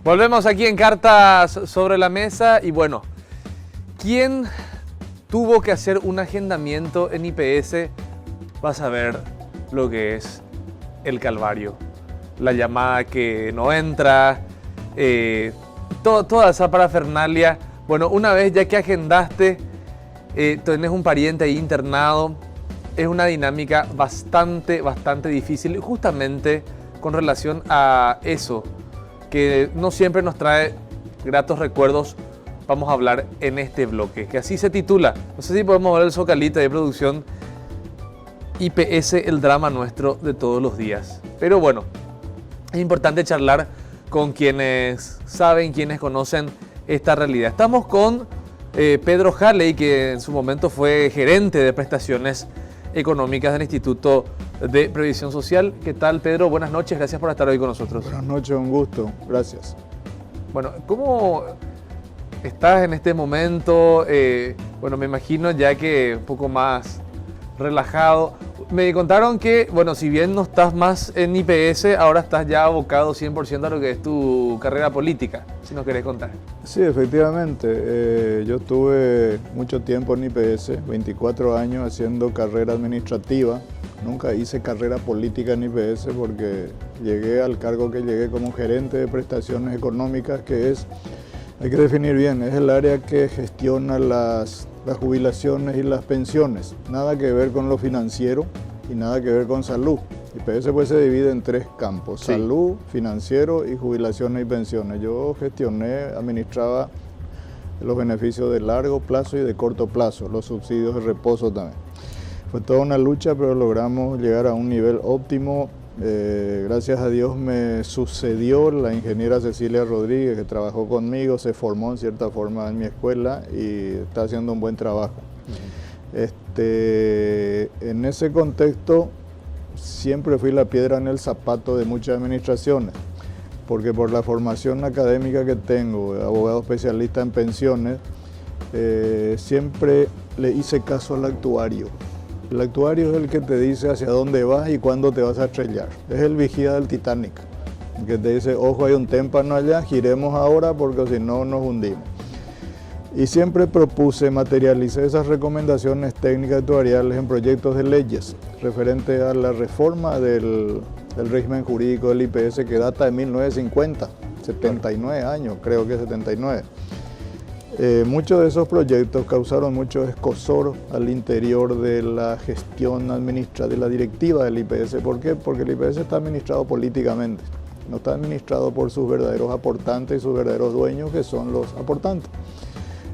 Volvemos aquí en Cartas sobre la Mesa y bueno, ¿quién tuvo que hacer un agendamiento en IPS? Vas a ver lo que es el calvario. La llamada que no entra, toda esa parafernalia. Bueno, una vez ya que agendaste, tenés un pariente ahí internado, es una dinámica bastante difícil, justamente con relación a eso, que no siempre nos trae gratos recuerdos. Vamos a hablar en este bloque, que así se titula. No sé si podemos ver el zocalito de producción. IPS, el drama nuestro de todos los días. Pero bueno, es importante charlar con quienes saben, quienes conocen esta realidad. Estamos con Pedro Halley, que en su momento fue gerente de prestaciones económicas del Instituto de Previsión Social. ¿Qué tal, Pedro? Buenas noches, gracias por estar hoy con nosotros. Buenas noches, un gusto, gracias. Bueno, ¿cómo estás en este momento? Bueno, me imagino ya que un poco más relajado. Me contaron que, bueno, si bien no estás más en IPS, ahora estás ya abocado 100% a lo que es tu carrera política, si nos querés contar. Sí, efectivamente. Yo estuve mucho tiempo en IPS, 24 años haciendo carrera administrativa. Nunca hice carrera política en IPS porque llegué al cargo que llegué como gerente de prestaciones económicas, que es, hay que definir bien, es el área que gestiona las jubilaciones y las pensiones. Nada que ver con lo financiero y nada que ver con salud. IPS pues se divide en tres campos: sí, salud, financiero y jubilaciones y pensiones. Yo gestioné, administraba los beneficios de largo plazo y de corto plazo, los subsidios de reposo también. Fue toda una lucha, pero logramos llegar a un nivel óptimo. Gracias a Dios me sucedió la ingeniera Cecilia Rodríguez, que trabajó conmigo, se formó en cierta forma en mi escuela y está haciendo un buen trabajo. En ese contexto siempre fui la piedra en el zapato de muchas administraciones, porque por la formación académica que tengo, abogado especialista en pensiones, siempre le hice caso al actuario. El actuario es el que te dice hacia dónde vas y cuándo te vas a estrellar. Es el vigía del Titanic, el que te dice, ojo, hay un témpano allá, giremos ahora porque si no nos hundimos. Y siempre propuse, materialicé esas recomendaciones técnicas actuariales en proyectos de leyes referente a la reforma del régimen jurídico del IPS, que data de 1950, 79 años, creo que 79. Muchos de esos proyectos causaron mucho escozor al interior de la gestión administrativa, de la directiva del IPS. ¿Por qué? Porque el IPS está administrado políticamente, no está administrado por sus verdaderos aportantes y sus verdaderos dueños, que son los aportantes.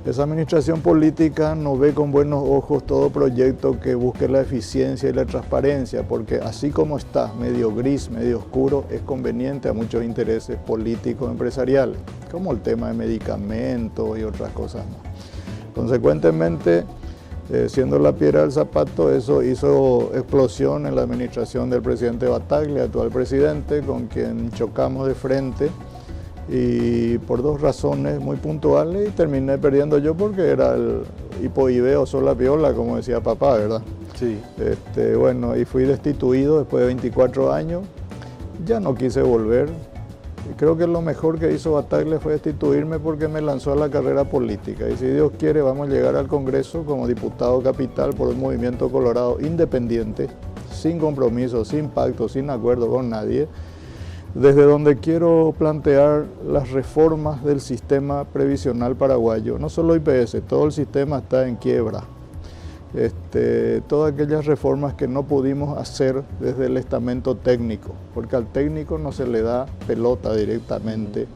Esa administración política no ve con buenos ojos todo proyecto que busque la eficiencia y la transparencia, porque así como está, medio gris, medio oscuro, es conveniente a muchos intereses políticos empresariales, como el tema de medicamentos y otras cosas más. Consecuentemente, siendo la piedra del zapato, eso hizo explosión en la administración del presidente Battaglia, actual presidente, con quien chocamos de frente, y por dos razones muy puntuales, y terminé perdiendo yo porque era el hipoideo o sola piola, como decía papá, ¿verdad? Sí. Bueno, y fui destituido después de 24 años, ya no quise volver, y creo que lo mejor que hizo Battaglia fue destituirme porque me lanzó a la carrera política, y si Dios quiere vamos a llegar al Congreso como diputado capital por un movimiento colorado independiente, sin compromiso, sin pacto, sin acuerdo con nadie, desde donde quiero plantear las reformas del sistema previsional paraguayo. No solo IPS, todo el sistema está en quiebra. Todas aquellas reformas que no pudimos hacer desde el estamento técnico, porque al técnico no se le da pelota directamente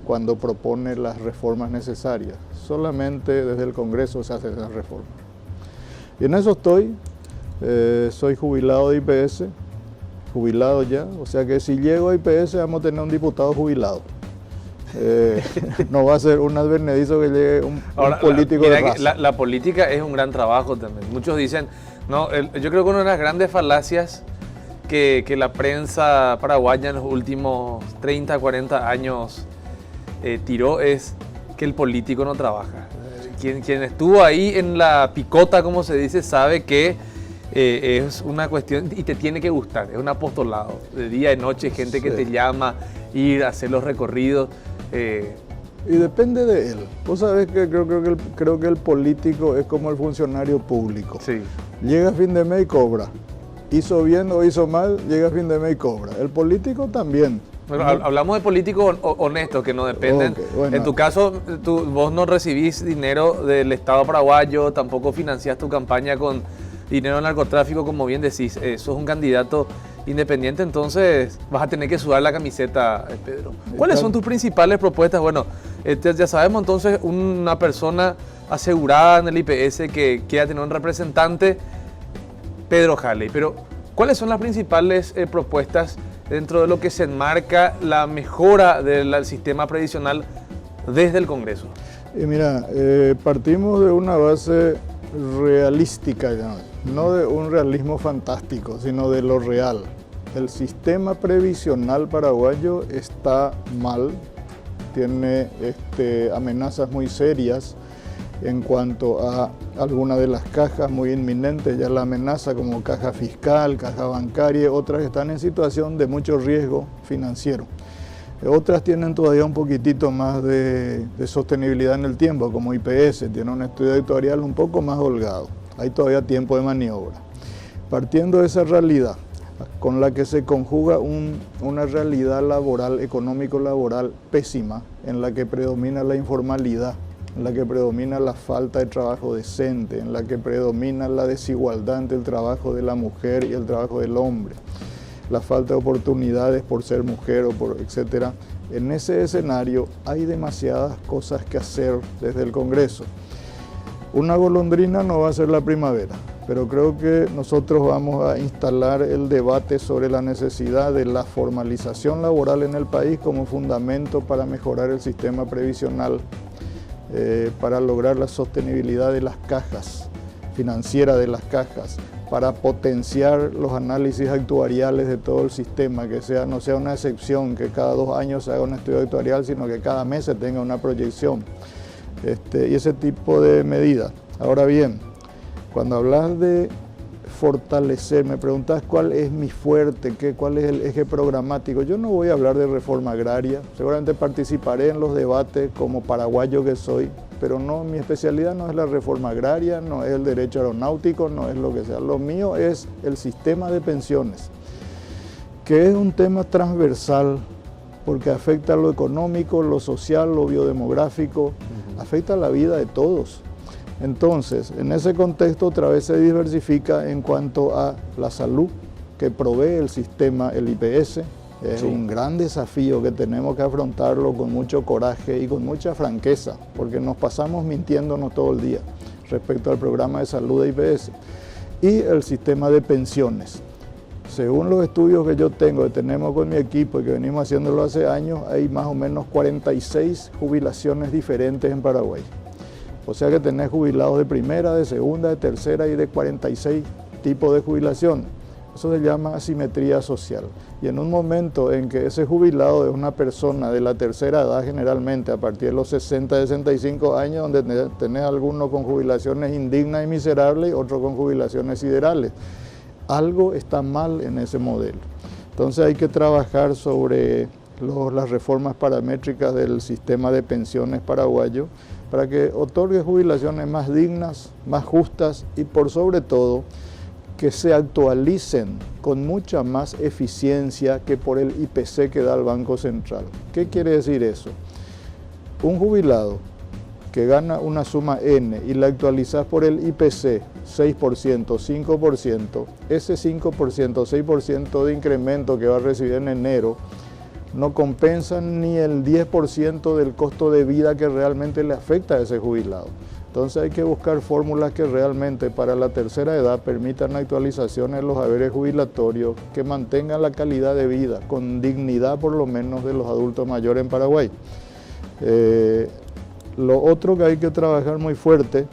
cuando propone las reformas necesarias. Solamente desde el Congreso se hacen esas reformas. Y en eso estoy. Soy jubilado de IPS. Jubilado ya, o sea que si llego a IPS vamos a tener un diputado jubilado. No va a ser un advenedizo que llegue un político de raza. La política es un gran trabajo también. Muchos dicen, no, yo creo que una de las grandes falacias que la prensa paraguaya en los últimos 30, 40 años tiró es que el político no trabaja. Quien estuvo ahí en la picota, como se dice, sabe que es una cuestión y te tiene que gustar, es un apostolado, de día y noche, gente que te llama, ir a hacer los recorridos. Y depende de él. Vos sabés que creo que el político es como el funcionario público. Sí. Llega a fin de mes y cobra. Hizo bien o hizo mal, llega a fin de mes y cobra. El político también. Bueno, hablamos de políticos honestos que no dependen. Okay, bueno. En tu caso, vos no recibís dinero del Estado paraguayo, tampoco financiás tu campaña con dinero del narcotráfico, como bien decís. Sos un candidato independiente, entonces vas a tener que sudar la camiseta, Pedro. ¿Cuáles son tus principales propuestas? Bueno, ya sabemos entonces una persona asegurada en el IPS que quiera tener un representante, Pedro Halley, pero ¿cuáles son las principales propuestas dentro de lo que se enmarca la mejora del sistema previsional desde el Congreso? Y mira, partimos de una base realística, no de un realismo fantástico, sino de lo real. El sistema previsional paraguayo está mal, tiene amenazas muy serias en cuanto a algunas de las cajas muy inminentes, ya la amenaza como caja fiscal, caja bancaria, otras están en situación de mucho riesgo financiero. Otras tienen todavía un poquitito más de sostenibilidad en el tiempo, como IPS, tiene un estudio actuarial un poco más holgado. Hay todavía tiempo de maniobra. Partiendo de esa realidad, con la que se conjuga una realidad laboral, económico-laboral pésima, en la que predomina la informalidad, en la que predomina la falta de trabajo decente, en la que predomina la desigualdad entre el trabajo de la mujer y el trabajo del hombre, la falta de oportunidades por ser mujer o por etcétera. En ese escenario hay demasiadas cosas que hacer desde el Congreso. Una golondrina no va a ser la primavera, pero creo que nosotros vamos a instalar el debate sobre la necesidad de la formalización laboral en el país como fundamento para mejorar el sistema previsional, para lograr la sostenibilidad de las cajas, financiera de las cajas, para potenciar los análisis actuariales de todo el sistema, que no sea una excepción que cada 2 años se haga un estudio actuarial, sino que cada mes se tenga una proyección, y ese tipo de medidas. Ahora bien, cuando hablas de fortalecer, me preguntas cuál es mi fuerte, cuál es el eje programático. Yo no voy a hablar de reforma agraria, seguramente participaré en los debates como paraguayo que soy, pero no, mi especialidad no es la reforma agraria, no es el derecho aeronáutico, no es lo que sea. Lo mío es el sistema de pensiones, que es un tema transversal porque afecta lo económico, lo social, lo biodemográfico, afecta la vida de todos. Entonces, en ese contexto otra vez se diversifica en cuanto a la salud que provee el sistema, el IPS. Es un gran desafío que tenemos que afrontarlo con mucho coraje y con mucha franqueza, porque nos pasamos mintiéndonos todo el día respecto al programa de salud de IPS. Y el sistema de pensiones. Según los estudios que yo tengo, que tenemos con mi equipo y que venimos haciéndolo hace años, hay más o menos 46 jubilaciones diferentes en Paraguay. O sea que tenés jubilados de primera, de segunda, de tercera y de 46 tipos de jubilación. Eso se llama asimetría social. Y en un momento en que ese jubilado es una persona de la tercera edad, generalmente a partir de los 60, 65 años, donde tenés algunos con jubilaciones indignas y miserables y otros con jubilaciones siderales. Algo está mal en ese modelo. Entonces hay que trabajar sobre las reformas paramétricas del sistema de pensiones paraguayo para que otorgue jubilaciones más dignas, más justas y por sobre todo que se actualicen con mucha más eficiencia que por el IPC que da el Banco Central. ¿Qué quiere decir eso? Un jubilado que gana una suma N y la actualizas por el IPC 6%, 5%, ese 5%, 6% de incremento que va a recibir en enero no compensan ni el 10% del costo de vida que realmente le afecta a ese jubilado. Entonces hay que buscar fórmulas que realmente para la tercera edad permitan actualizaciones de los haberes jubilatorios que mantengan la calidad de vida, con dignidad por lo menos de los adultos mayores en Paraguay. Lo otro que hay que trabajar muy fuerte,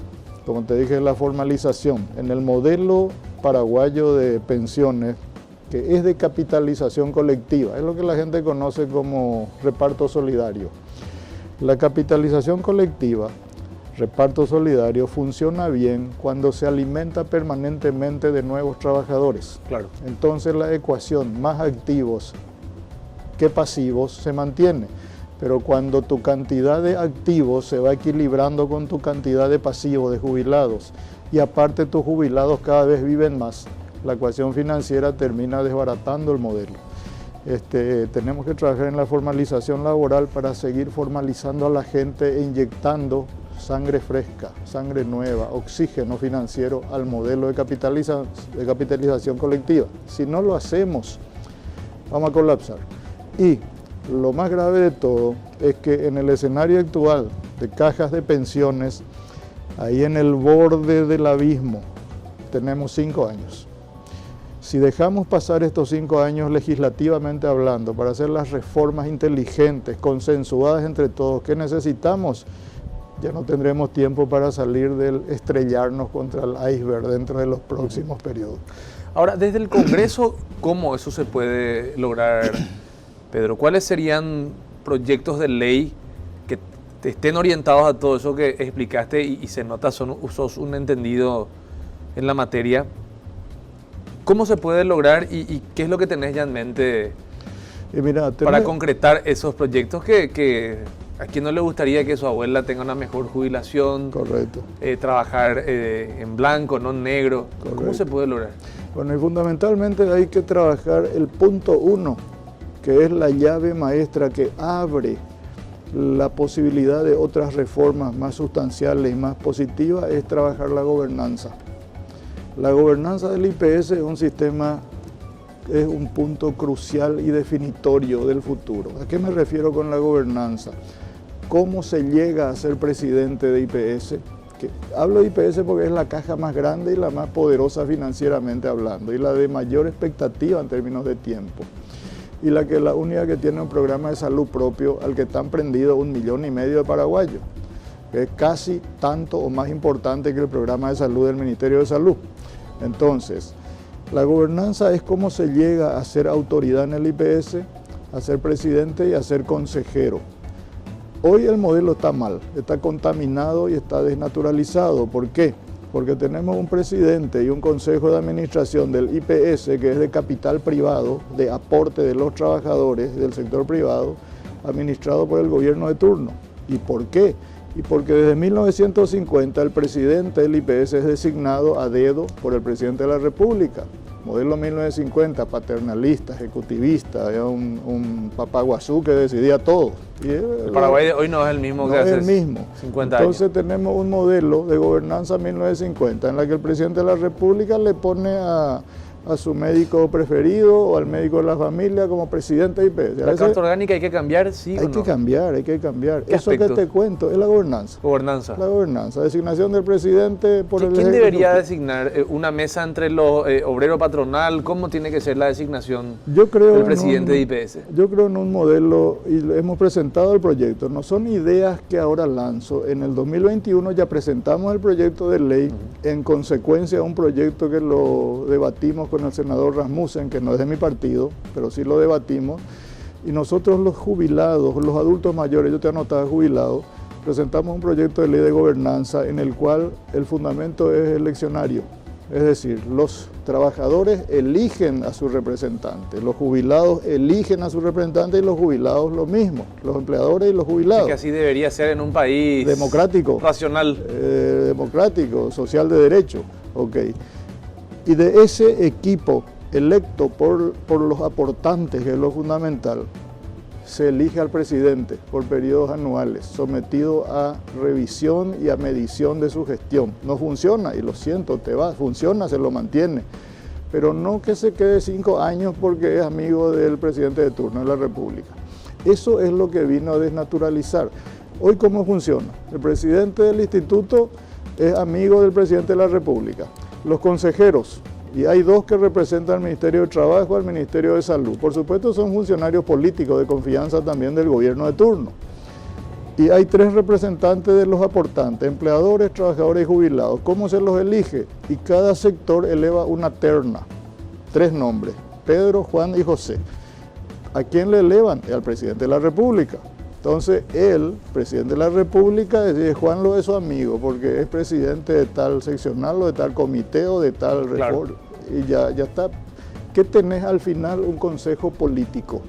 como te dije, es la formalización. En el modelo paraguayo de pensiones, que es de capitalización colectiva, es lo que la gente conoce como reparto solidario. La capitalización colectiva, reparto solidario, funciona bien cuando se alimenta permanentemente de nuevos trabajadores. Claro. Entonces la ecuación más activos que pasivos se mantiene. pero cuando tu cantidad de activos se va equilibrando con tu cantidad de pasivos, de jubilados, y aparte tus jubilados cada vez viven más, la ecuación financiera termina desbaratando el modelo. Tenemos que trabajar en la formalización laboral para seguir formalizando a la gente e inyectando sangre fresca, sangre nueva, oxígeno financiero al modelo de capitalización colectiva. Si no lo hacemos, vamos a colapsar. Y lo más grave de todo es que en el escenario actual de cajas de pensiones, ahí en el borde del abismo, tenemos 5 años. Si dejamos pasar estos 5 años legislativamente hablando para hacer las reformas inteligentes, consensuadas entre todos que necesitamos, ya no tendremos tiempo para salir del estrellarnos contra el iceberg dentro de los próximos periodos. Ahora, desde el Congreso, ¿cómo eso se puede lograr, Pedro? ¿Cuáles serían proyectos de ley que estén orientados a todo eso que explicaste y se nota, sos un entendido en la materia? ¿Cómo se puede lograr y qué es lo que tenés ya en mente para concretar esos proyectos que a quien no le gustaría que su abuela tenga una mejor jubilación? Correcto. Trabajar en blanco, no en negro. Correcto. ¿Cómo se puede lograr? Bueno, y fundamentalmente hay que trabajar el punto 1, que es la llave maestra que abre la posibilidad de otras reformas más sustanciales y más positivas, es trabajar la gobernanza. La gobernanza del IPS es un sistema, es un punto crucial y definitorio del futuro. ¿A qué me refiero con la gobernanza? ¿Cómo se llega a ser presidente de IPS? Hablo de IPS porque es la caja más grande y la más poderosa financieramente hablando, y la de mayor expectativa en términos de tiempo. Y la única que tiene un programa de salud propio al que están prendidos 1,5 millones de paraguayos, que es casi tanto o más importante que el programa de salud del Ministerio de Salud. Entonces, la gobernanza es cómo se llega a ser autoridad en el IPS, a ser presidente y a ser consejero. Hoy el modelo está mal, está contaminado y está desnaturalizado. ¿Por qué? Porque tenemos un presidente y un consejo de administración del IPS que es de capital privado, de aporte de los trabajadores del sector privado, administrado por el gobierno de turno. ¿Y por qué? Y porque desde 1950 el presidente del IPS es designado a dedo por el presidente de la República. Modelo 1950, paternalista, ejecutivista, era un papaguazú que decidía todo. Y el Paraguay de hoy no es el mismo que hace 50 años. Entonces tenemos un modelo de gobernanza 1950 en la que el presidente de la República le pone a su médico preferido o al médico de la familia como presidente de IPS. ¿La carta orgánica hay que cambiar, sí o no? Hay que cambiar. ¿Qué Eso aspectos? que te cuento es la gobernanza. Gobernanza. La gobernanza, designación del presidente por el ¿Quién debería designar una mesa entre los obrero patronal? ¿Cómo tiene que ser la designación del presidente de IPS? Yo creo en un modelo, y hemos presentado el proyecto, no son ideas que ahora lanzo. En el 2021 ya presentamos el proyecto de ley, en consecuencia de un proyecto que lo debatimos con el senador Rasmussen, que no es de mi partido, pero sí lo debatimos, y nosotros los jubilados, los adultos mayores, yo te anotaba jubilados, presentamos un proyecto de ley de gobernanza en el cual el fundamento es eleccionario, es decir, los trabajadores eligen a su representante, los jubilados eligen a su representante y los jubilados lo mismo, los empleadores y los jubilados. Es que así debería ser en un país democrático, racional. Democrático, social de derecho, ok. Y de ese equipo electo por los aportantes, que es lo fundamental, se elige al presidente por periodos anuales, sometido a revisión y a medición de su gestión. No funciona, y lo siento, te vas, funciona, se lo mantiene, pero no que se quede 5 años porque es amigo del presidente de turno de la República. Eso es lo que vino a desnaturalizar. Hoy, ¿cómo funciona? El presidente del instituto es amigo del presidente de la República. Los consejeros, y hay 2 que representan al Ministerio de Trabajo, al Ministerio de Salud. Por supuesto son funcionarios políticos de confianza también del gobierno de turno. Y hay 3 representantes de los aportantes, empleadores, trabajadores y jubilados. ¿Cómo se los elige? Y cada sector eleva una terna, 3 nombres, Pedro, Juan y José. ¿A quién le elevan? Al presidente de la República. Entonces, el presidente de la República decide, Juan lo es su amigo, porque es presidente de tal seccional o de tal comité o de tal reforma. Y ya está. ¿Qué tenés al final? Un consejo político,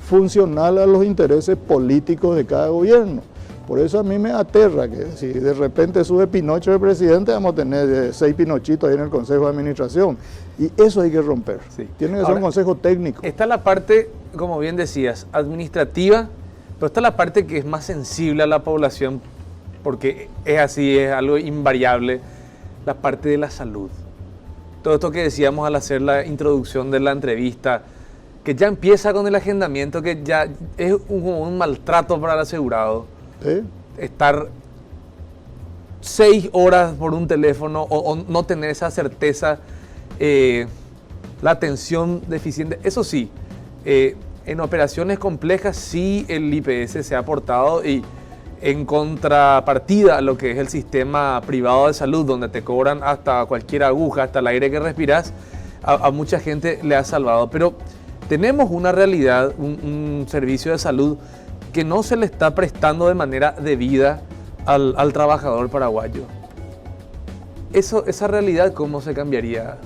funcional a los intereses políticos de cada gobierno. Por eso a mí me aterra que si de repente sube Pinocho de presidente, vamos a tener 6 Pinochitos ahí en el Consejo de Administración. Y eso hay que romper. Sí. Tiene que ser un consejo técnico. Está la parte, como bien decías, administrativa, pero está la parte que es más sensible a la población, porque es así, es algo invariable, la parte de la salud. Todo esto que decíamos al hacer la introducción de la entrevista, que ya empieza con el agendamiento, que ya es como un maltrato para el asegurado. ¿Sí? Estar 6 horas por un teléfono o no tener esa certeza, la atención deficiente. Eso sí, en operaciones complejas sí el IPS se ha aportado, y en contrapartida a lo que es el sistema privado de salud, donde te cobran hasta cualquier aguja, hasta el aire que respiras, a mucha gente le ha salvado. Pero tenemos una realidad, un servicio de salud que no se le está prestando de manera debida al trabajador paraguayo. Esa realidad, ¿cómo se cambiaría?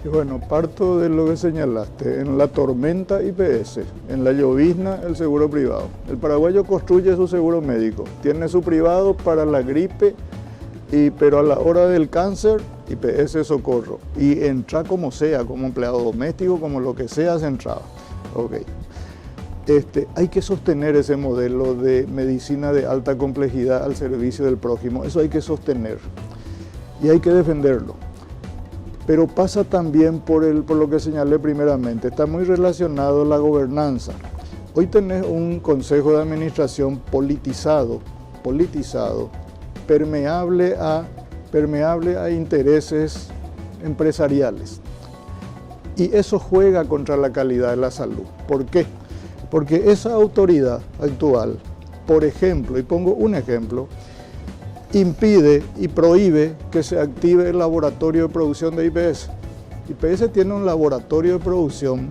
Y bueno, parto de lo que señalaste. En la tormenta IPS, en la llovizna el seguro privado. El paraguayo construye su seguro médico, tiene su privado para la gripe, pero a la hora del cáncer, IPS socorro. Y entra como sea, como empleado doméstico, como lo que sea, se entraba. Okay. Hay que sostener ese modelo de medicina de alta complejidad al servicio del prójimo. Eso hay que sostener y hay que defenderlo. Pero pasa también por lo que señalé primeramente, está muy relacionado la gobernanza. Hoy tenés un consejo de administración politizado, permeable a intereses empresariales. Y eso juega contra la calidad de la salud. ¿Por qué? Porque esa autoridad actual, por ejemplo, y pongo un ejemplo, impide y prohíbe que se active el laboratorio de producción de IPS. IPS tiene un laboratorio de producción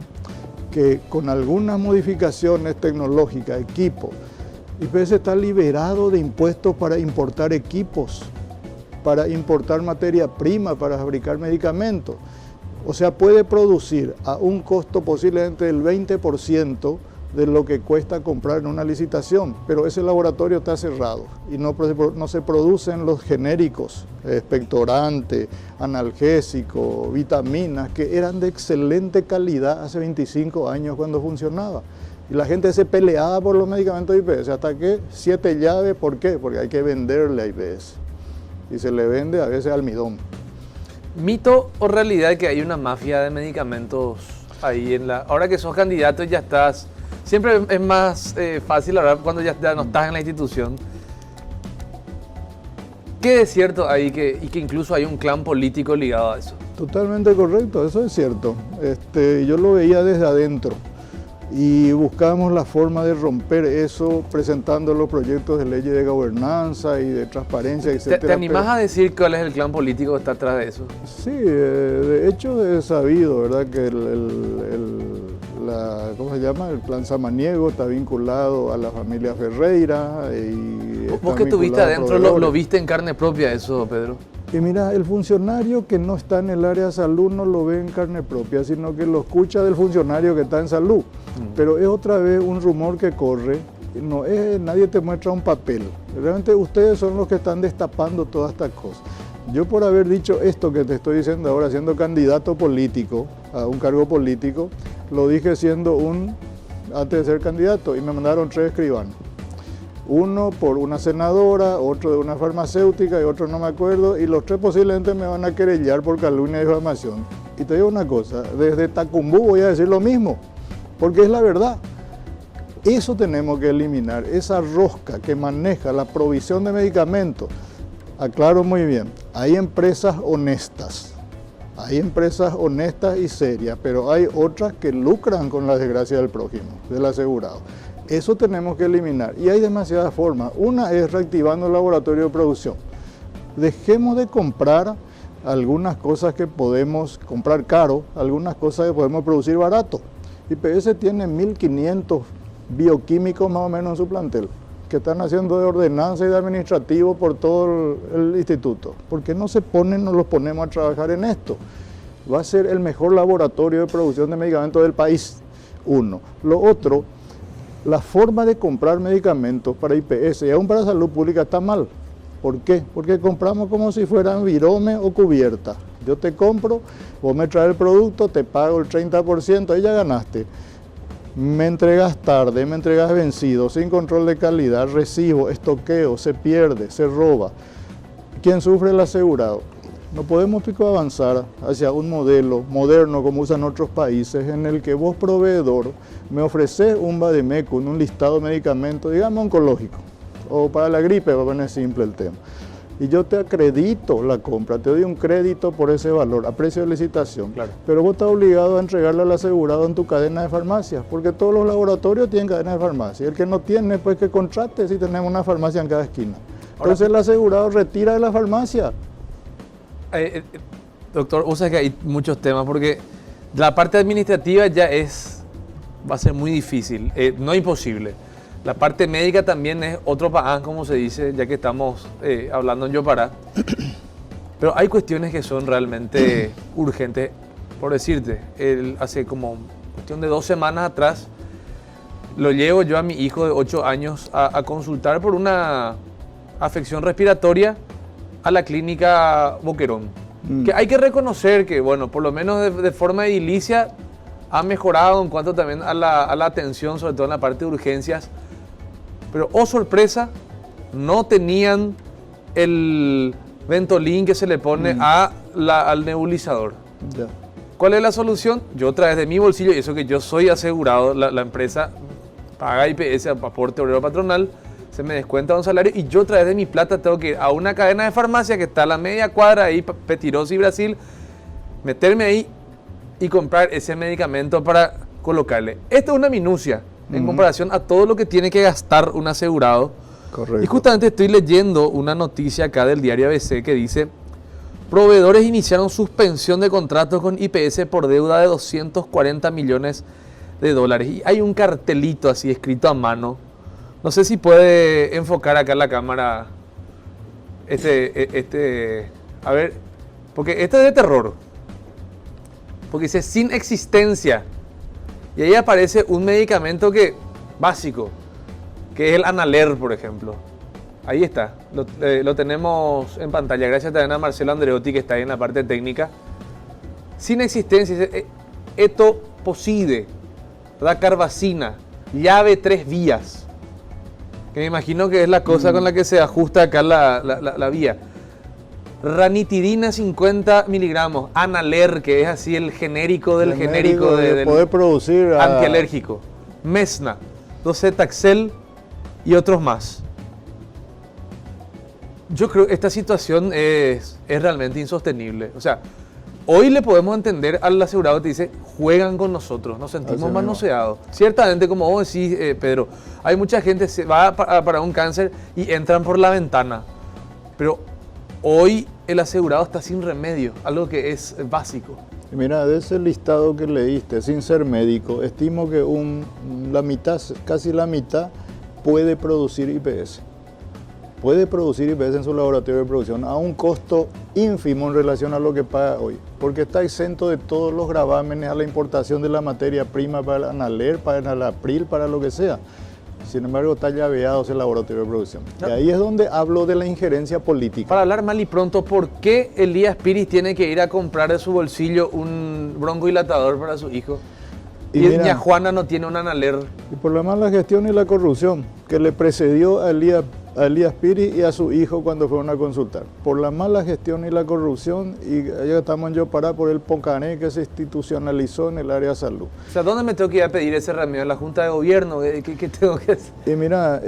que, con algunas modificaciones tecnológicas, equipos, IPS está liberado de impuestos para importar equipos, para importar materia prima, para fabricar medicamentos. O sea, puede producir a un costo posiblemente del 20% de lo que cuesta comprar en una licitación, pero ese laboratorio está cerrado y no se producen los genéricos, expectorante, analgésico, vitaminas, que eran de excelente calidad hace 25 años cuando funcionaba. Y la gente se peleaba por los medicamentos de IPS, hasta que 7 llaves. ¿Por qué? Porque hay que venderle a IPS. Y se le vende a veces almidón. ¿Mito o realidad que hay una mafia de medicamentos ahí ahora que sos candidato y ya estás? Siempre es más fácil hablar cuando ya no estás en la institución. ¿Qué es cierto ahí y que incluso hay un clan político ligado a eso? Totalmente correcto, eso es cierto. Yo lo veía desde adentro y buscamos la forma de romper eso presentando los proyectos de leyes de gobernanza y de transparencia, etc. ¿Te animás a decir cuál es el clan político que está atrás de eso? Sí, de hecho es sabido, ¿verdad? Que ¿cómo se llama? El plan Samaniego está vinculado a la familia Ferreira. Vos que estuviste adentro, lo viste en carne propia eso, Pedro. Y mira, el funcionario que no está en el área de salud no lo ve en carne propia, sino que lo escucha del funcionario que está en salud. Pero es otra vez un rumor que corre, nadie te muestra un papel. Realmente ustedes son los que están destapando todas estas cosas. Yo, por haber dicho esto que te estoy diciendo ahora, siendo candidato político, a un cargo político, lo dije antes de ser candidato, y me mandaron 3 escribanos. Uno por una senadora, otro de una farmacéutica y otro no me acuerdo, y los 3 posiblemente me van a querellar por calumnia y difamación. Y te digo una cosa, desde Tacumbú voy a decir lo mismo, porque es la verdad. Eso tenemos que eliminar, esa rosca que maneja la provisión de medicamentos. Aclaro muy bien, hay empresas honestas y serias, pero hay otras que lucran con la desgracia del prójimo, del asegurado. Eso tenemos que eliminar y hay demasiadas formas. Una es reactivando el laboratorio de producción. Dejemos de comprar algunas cosas que podemos comprar caro, algunas cosas que podemos producir barato. IPS tiene 1.500 bioquímicos más o menos en su plantel, que están haciendo de ordenanza y de administrativo por todo el instituto. ¿Por qué no los ponemos a trabajar en esto? Va a ser el mejor laboratorio de producción de medicamentos del país, uno. Lo otro, La forma de comprar medicamentos para IPS y aún para salud pública está mal. ¿Por qué? Porque compramos como si fueran virome o cubierta. Yo te compro, vos me traes el producto, te pago el 30%, ahí ya ganaste. Me entregas tarde, me entregas vencido, sin control de calidad, recibo, estoqueo, se pierde, se roba. ¿Quién sufre? El asegurado. No podemos avanzar hacia un modelo moderno como usan otros países en el que vos, proveedor, me ofreces un vademecum, un listado de medicamentos, digamos oncológico, o para la gripe, para poner simple el tema. Y yo te acredito la compra, te doy un crédito por ese valor, a precio de licitación. Claro. Pero vos estás obligado a entregarle al asegurado en tu cadena de farmacias, porque todos los laboratorios tienen cadena de farmacia. El que no tiene, pues que contrate si tenemos una farmacia en cada esquina. Entonces el asegurado retira de la farmacia. Doctor, o sea que hay muchos temas, porque la parte administrativa ya va a ser muy difícil, no imposible. La parte médica también es otro paán, como se dice, ya que estamos hablando en Yopará. Pero hay cuestiones que son realmente urgentes. Por decirte, hace como cuestión de 2 semanas atrás, lo llevo yo a mi hijo de 8 años a consultar por una afección respiratoria a la clínica Boquerón. Que hay que reconocer que, bueno, por lo menos de forma edilicia ha mejorado en cuanto también a la atención, sobre todo en la parte de urgencias. Pero, oh sorpresa, no tenían el Ventolin que se le pone al nebulizador. Ya. ¿Cuál es la solución? Yo a través de mi bolsillo, y eso que yo soy asegurado, la empresa paga IPS, aporte obrero patronal, se me descuenta un salario y yo a través de mi plata tengo que ir a una cadena de farmacia que está a la media cuadra ahí, Petirosi, Brasil, meterme ahí y comprar ese medicamento para colocarle. Esto es una minucia en comparación a todo lo que tiene que gastar un asegurado. Correcto. Y justamente estoy leyendo una noticia acá del diario ABC que dice: proveedores iniciaron suspensión de contratos con IPS por deuda de 240 millones de dólares. Y hay un cartelito así escrito a mano. No sé si puede enfocar acá en la cámara a ver, porque este es de terror. Porque dice sin existencia. Y ahí aparece un medicamento básico, que es el Analer, por ejemplo. Ahí está, lo tenemos en pantalla. Gracias también a Marcelo Andreotti, que está ahí en la parte técnica. Sin existencia, etoposide, dacarbazina, llave 3 vías. Que me imagino que es la cosa con la que se ajusta acá la vía. Ranitidina 50 miligramos, Analer, que es así el genérico del genérico de poder producir antialérgico. Mesna, Docetaxel y otros más. Yo creo que esta situación es realmente insostenible. O sea, hoy le podemos entender al asegurado que te dice, juegan con nosotros, nos sentimos manoseados. Ciertamente, como vos decís, Pedro, hay mucha gente que se va para un cáncer y entran por la ventana. Pero hoy el asegurado está sin remedio, algo que es básico. Mira, de ese listado que leíste, sin ser médico, estimo que casi la mitad puede producir IPS. Puede producir IPS en su laboratorio de producción a un costo ínfimo en relación a lo que paga hoy, porque está exento de todos los gravámenes a la importación de la materia prima para el Analer, para el April, para lo que sea. Sin embargo, está llaveado ese laboratorio de producción. No. Y ahí es donde hablo de la injerencia política. Para hablar mal y pronto, ¿por qué Elías Piris tiene que ir a comprar de su bolsillo un broncodilatador para su hijo? Y doña Juana no tiene un Analer. Y por la mala gestión y la corrupción que le precedió a Elías Piris y a su hijo cuando fueron a consultar. Por la mala gestión y la corrupción, y ya estamos en Yopará por el Poncané que se institucionalizó en el área de salud. O sea, ¿dónde me tengo que ir a pedir ese remedio? ¿En la Junta de Gobierno? ¿Qué tengo que hacer? Y mira,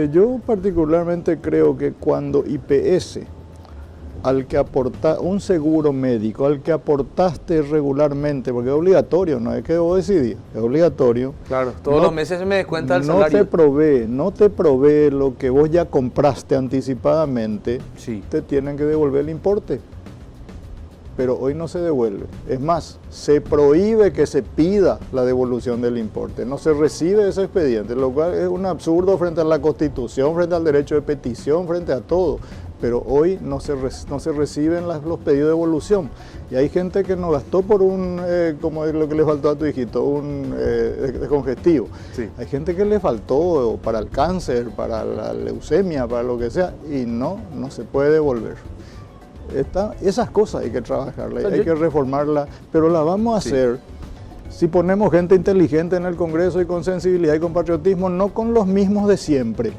yo particularmente creo que cuando IPS, al que aporta un seguro médico, al que aportaste regularmente, porque es obligatorio, no es que vos decidís, es obligatorio. Claro, todos los meses se me descuenta el salario. No te provee lo que vos ya compraste anticipadamente, sí, te tienen que devolver el importe. Pero hoy no se devuelve. Es más, se prohíbe que se pida la devolución del importe. No se recibe ese expediente, lo cual es un absurdo frente a la Constitución, frente al derecho de petición, frente a todo. pero hoy no se reciben los pedidos de evolución. Y hay gente que no gastó por como es lo que le faltó a tu hijito, un descongestivo. Sí. Hay gente que le faltó para el cáncer, para la leucemia, para lo que sea, y no se puede devolver. Esas cosas hay que trabajarlas, hay que reformarlas, pero las vamos a hacer si ponemos gente inteligente en el Congreso y con sensibilidad y con patriotismo, no con los mismos de siempre.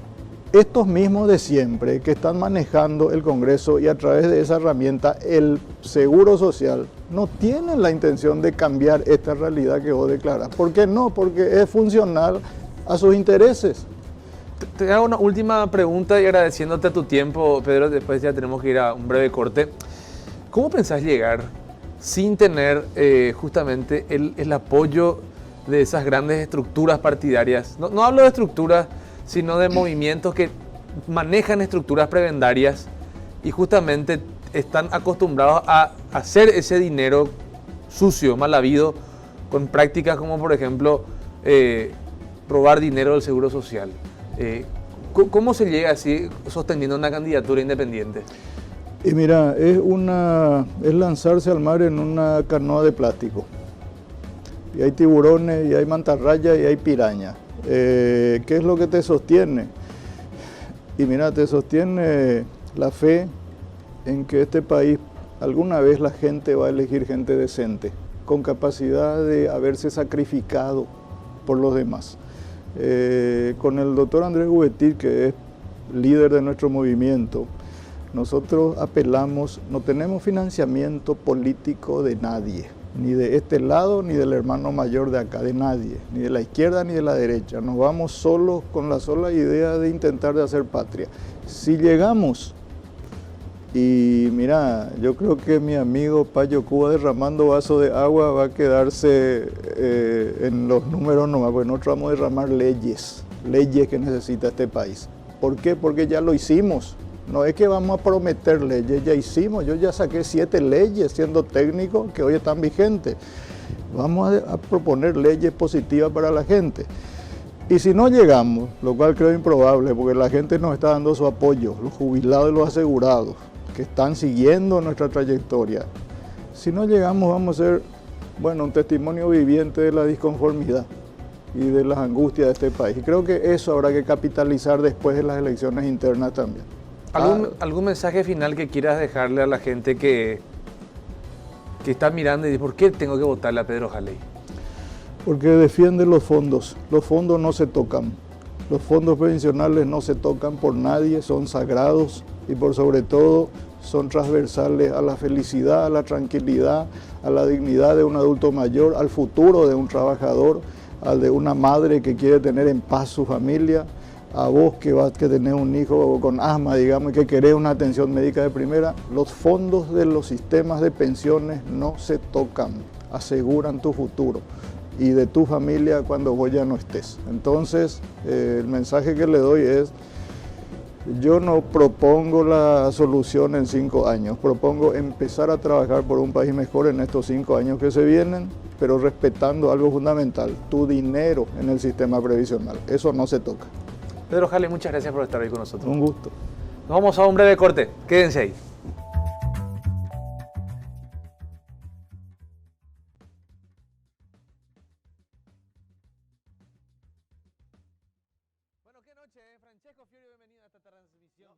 Estos mismos de siempre que están manejando el Congreso y a través de esa herramienta el Seguro Social no tienen la intención de cambiar esta realidad que vos declarás. ¿Por qué no? Porque es funcional a sus intereses. Te hago una última pregunta y agradeciéndote a tu tiempo, Pedro, después ya tenemos que ir a un breve corte. ¿Cómo pensás llegar sin tener justamente el apoyo de esas grandes estructuras partidarias? No hablo de estructuras, sino de movimientos que manejan estructuras prebendarias y justamente están acostumbrados a hacer ese dinero sucio, mal habido, con prácticas como por ejemplo robar dinero del Seguro Social. ¿Cómo se llega así sosteniendo una candidatura independiente? Y mira, es lanzarse al mar en una canoa de plástico. Y hay tiburones, y hay mantarrayas, y hay pirañas. ¿Qué es lo que te sostiene? Y mira, te sostiene la fe en que este país, alguna vez la gente va a elegir gente decente, con capacidad de haberse sacrificado por los demás. Con el doctor Andrés Gubetit, que es líder de nuestro movimiento, nosotros apelamos, no tenemos financiamiento político de nadie, ni de este lado, ni del hermano mayor de acá, de nadie, ni de la izquierda ni de la derecha. Nos vamos solos con la sola idea de intentar de hacer patria. Si llegamos, y mira, yo creo que mi amigo Payo Cuba derramando vaso de agua va a quedarse en los números nomás, porque nosotros vamos a derramar leyes que necesita este país. ¿Por qué? Porque ya lo hicimos. No es que vamos a prometer leyes, ya hicimos. Yo ya saqué 7 leyes siendo técnico que hoy están vigentes. Vamos a proponer leyes positivas para la gente. Y si no llegamos, lo cual creo improbable, porque la gente nos está dando su apoyo, los jubilados y los asegurados, que están siguiendo nuestra trayectoria. Si no llegamos, vamos a ser, un testimonio viviente de la disconformidad y de las angustias de este país. Y creo que eso habrá que capitalizar después de las elecciones internas también. ¿Algún mensaje final que quieras dejarle a la gente que está mirando y dice, ¿por qué tengo que votarle a Pedro Jaley? Porque defiende los fondos. Los fondos no se tocan. Los fondos previsionales no se tocan por nadie, son sagrados y por sobre todo son transversales a la felicidad, a la tranquilidad, a la dignidad de un adulto mayor, al futuro de un trabajador, al de una madre que quiere tener en paz su familia, a vos que vas a tener un hijo con asma, digamos, y que querés una atención médica de primera. Los fondos de los sistemas de pensiones no se tocan, aseguran tu futuro y de tu familia cuando vos ya no estés. Entonces, el mensaje que le doy es, yo no propongo la solución en 5 años, propongo empezar a trabajar por un país mejor en estos 5 años que se vienen, pero respetando algo fundamental, tu dinero en el sistema previsional. Eso no se toca. Pedro Jaley, muchas gracias por estar hoy con nosotros. Un gusto. Nos vamos a un breve corte. Quédense ahí. Bueno, qué noche, Francesco Fiori, bienvenido a esta transmisión.